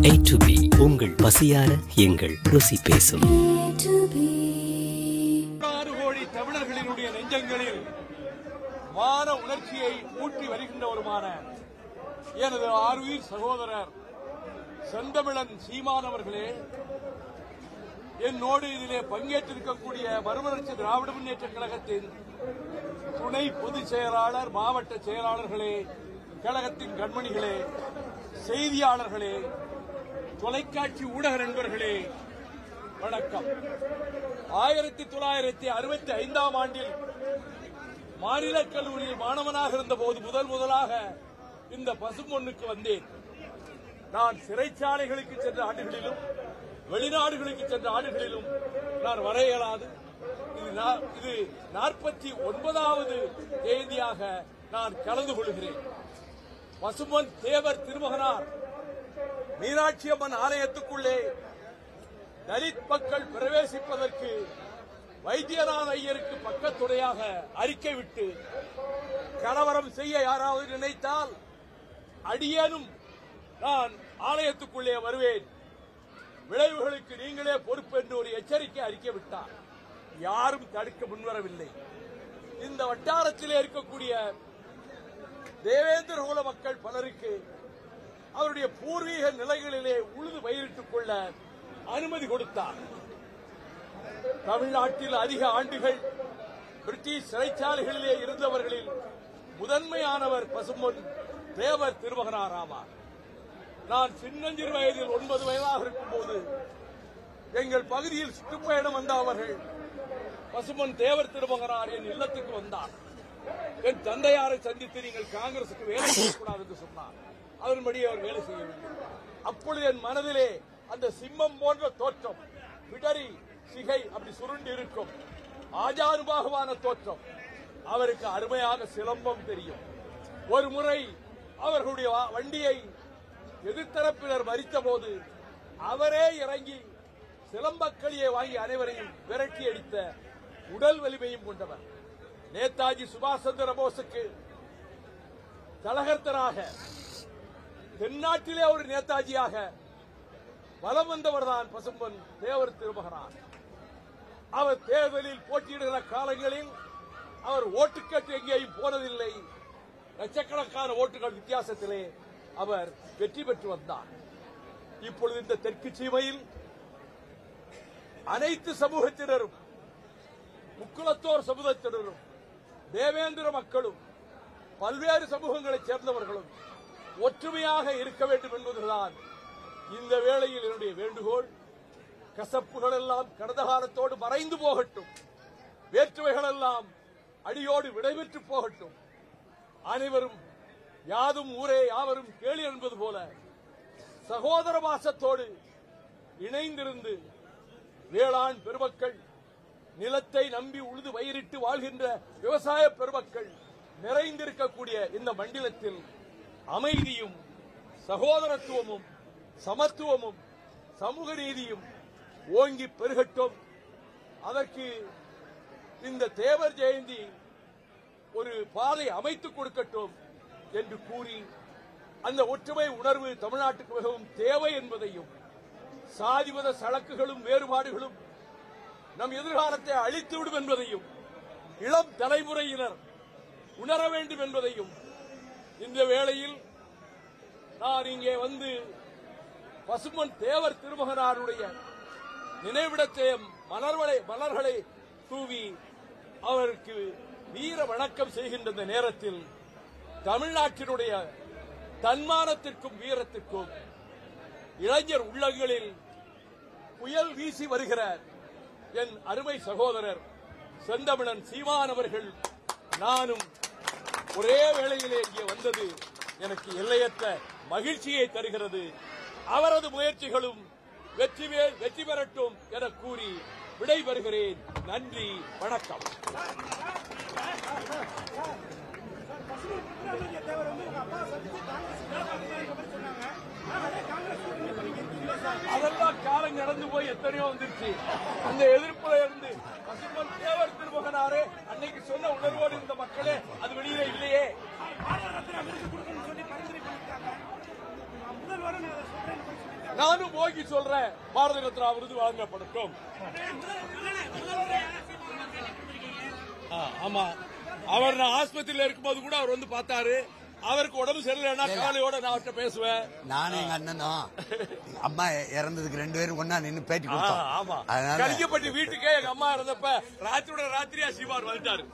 A to B உங்கள் பசியார எங்கள் ருசி பேசும். 16 கோடி தமிழர்களினுடைய நெஞ்சங்களில் மான உணர்ச்சியை ஊட்டி வருகின்றவருமான எனது ஆருயிர் சகோதரர் செந்தமிழன் சீமான் அவர்களே, என்னோடு இதிலே பங்கேற்றிருக்கக்கூடிய மறுமலர்ச்சி திராவிட முன்னேற்ற கழகத்தின் துணை பொதுச் செயலாளர், மாவட்ட செயலாளர்களே, கழகத்தின் கண்மணிகளே, செய்தியாளர்களே, தொலைக்காட்சி ஊடக நண்பர்களே, வணக்கம். 1965ஆம் ஆண்டில் மாநில கல்லூரியில் மாணவனாக இருந்தபோது முதலாக இந்த பசும்பொன்னுக்கு வந்தேன். நான் சிறைச்சாலைகளுக்கு சென்ற ஆண்டுகளிலும் வெளிநாடுகளுக்கு சென்ற ஆண்டுகளிலும் நான் வர இயலாது. இது 49வது தேதியாக நான் கலந்து கொள்கிறேன். பசும்பொன் தேவர் திருமகனார் மீனாட்சி அம்மன் ஆலயத்துக்குள்ளே தலித் மக்கள் பிரவேசிப்பதற்கு வைத்தியநாத ஐயருக்கு பக்கத்துணையாக அறிக்கை விட்டு கலவரம் செய்ய யாராவது நினைத்தால் அடியேனும் நான் ஆலயத்துக்குள்ளே வருவேன், விளைவுகளுக்கு நீங்களே பொறுப்பு என்று ஒரு எச்சரிக்கை அறிக்கை விட்டார். யாரும் தடுக்க முன்வரவில்லை. இந்த வட்டாரத்திலே இருக்கக்கூடிய தேவேந்திர குல மக்கள் பலருக்கு அவருடைய பூர்வீக நிலைகளிலே உழுது பயிரிட்டுக் கொள்ள அனுமதி கொடுத்தார். தமிழ்நாட்டில் அதிக ஆண்டுகள் பிரிட்டிஷ் சிறைச்சாலைகளிலே இருந்தவர்களில் முதன்மையானவர் பசும்பொன் தேவர் திருமகனார் ஆவார். நான் சின்னஞ்சிறு வயதில் 9 வயதாக இருக்கும்போது எங்கள் பகுதியில் சுற்றுப்பயணம் வந்த அவர்கள் பசும்பொன் தேவர் திருமகனார் என் இல்லத்துக்கு வந்தார். என் தந்தையாரை சந்தித்து நீங்கள் காங்கிரசுக்கு வேலை செய்யக்கூடாது என்று சொன்னார். அதன்படி அவர் வேலை செய்யவில்லை. அப்பொழுது என் மனதிலே அந்த சிம்மம் போன்ற தோற்றம், பிடரி சிகை அப்படி சுருண்டு இருக்கும் ஆஜானுபாகவான தோற்றம், அவருக்கு அருமையாக சிலம்பம் தெரியும். ஒரு முறை அவர்களுடைய வண்டியை எதிர்த்தரப்பினர் மறித்த போது அவரே இறங்கி சிலம்பக்களியை வாங்கி அனைவரையும் விரட்டி அடித்த உடல் வலிமையும் கொண்டவர். நேதாஜி சுபாஷ் சந்திர போஸுக்கு தலகர்த்தராக தென்னாட்டிலே ஒரு நேதாஜியாக வலம் வந்தவர்தான் பசும்பொன் தேவர் திருமகனார். அவர் தேர்தலில் போட்டியிடுகிற காலங்களில் அவர் ஓட்டு கேட்டு எங்கேயும் போனதில்லை. லட்சக்கணக்கான ஓட்டுகள் வித்தியாசத்திலே அவர் வெற்றி பெற்று வந்தார். இப்பொழுது இந்த தெற்கு சீமையில் அனைத்து சமூகத்தினரும், முக்குலத்தோர் சமூகத்தினரும், தேவேந்திர மக்களும், பல்வேறு சமூகங்களைச் சேர்ந்தவர்களும் ஒற்றுமையாக இருக்க வேண்டும் என்பதுதான் இந்த வேளையில் என்னுடைய வேண்டுகோள். கசப்புகள் எல்லாம் கடந்த காலத்தோடு மறைந்து போகட்டும், வேற்றுமைகள் எல்லாம் அடியோடு விடைபெற்று போகட்டும். அனைவரும் யாதும் ஊரே யாவரும் கேளு என்பது போல சகோதர பாசத்தோடு இணைந்திருந்து வேளாண் பெருமக்கள், நிலத்தை நம்பி உழுது பயிரிட்டு வாழ்கின்ற விவசாய பெருமக்கள் நிறைந்திருக்கக்கூடிய இந்த மண்டலத்தில் அமைதியும் சகோதரத்துவமும் சமத்துவமும் சமூக நீதியும் ஓங்கி பெருகட்டும். அதற்கு இந்த தேவர் ஜெயந்தி ஒரு பாதை அமைத்துக் கொடுக்கட்டும் என்று கூறி, அந்த ஒற்றுமை உணர்வு தமிழ்நாட்டுக்கு மிகவும் தேவை என்பதையும், சாதிமத சழக்குகளும் வேறுபாடுகளும் நம் எதிர்காலத்தை அழித்துவிடும் என்பதையும் இளம் தலைமுறையினர் உணர வேண்டும் என்பதையும் இந்த வேளையில் நான் இங்கே வந்து பசும்பொன் தேவர் திருமகனாருடைய நினைவிடத்தை மலர்களை தூவி அவருக்கு வீர வணக்கம் செய்கின்ற இந்த நேரத்தில் தமிழ்நாட்டினுடைய தன்மானத்திற்கும் வீரத்திற்கும் இளைஞர் உள்ளங்களில் புயல் வீசி வருகிற என் அருமை சகோதரர் செந்தமிழன் சீமான் அவர்கள் நானும் ஒரே வேளையிலே இங்கே வந்தது எனக்கு எல்லையற்ற மகிழ்ச்சியை தருகிறது. அவரது முயற்சிகளும் வெற்றி பெறட்டும் என கூறி விடைபெறுகிறேன். நன்றி, வணக்கம். அதெல்லாம் காலம் கடந்து போய் எத்தனையோ வந்துருச்சு. அந்த எதிர்ப்புல இருந்து பசும்பொன் தேவர் திருமகனாரே அன்னைக்கு சொன்ன உணர்வோடு இருந்த மக்களே அது வெளியில இல்லையே. இன்னைக்கு சொல்றேன், பாரத ரத்னா விருது வழங்கப்படட்டும். ஆமா, அவர் நான் ஆஸ்பத்திரியில இருக்கும்போது கூட அவர் வந்து பார்த்தாரு. அவருக்கு உடம்பு சரியில்லைன்னா காலையோட நான் அவர்கிட்ட பேசுவேன். நானும் எங்க அண்ணனும் அம்மா இறந்ததுக்கு 2 பேரும் ஒன்னா நின்று பேட்டி கொடுத்தோம். ஆமா, கலிக்கப்பட்டி வீட்டுக்கே எங்க அம்மா இறந்தப்ப ராத்திரியோட ராத்திரியா சீமான் வந்துட்டாரு.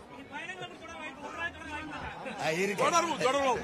தொடரும்.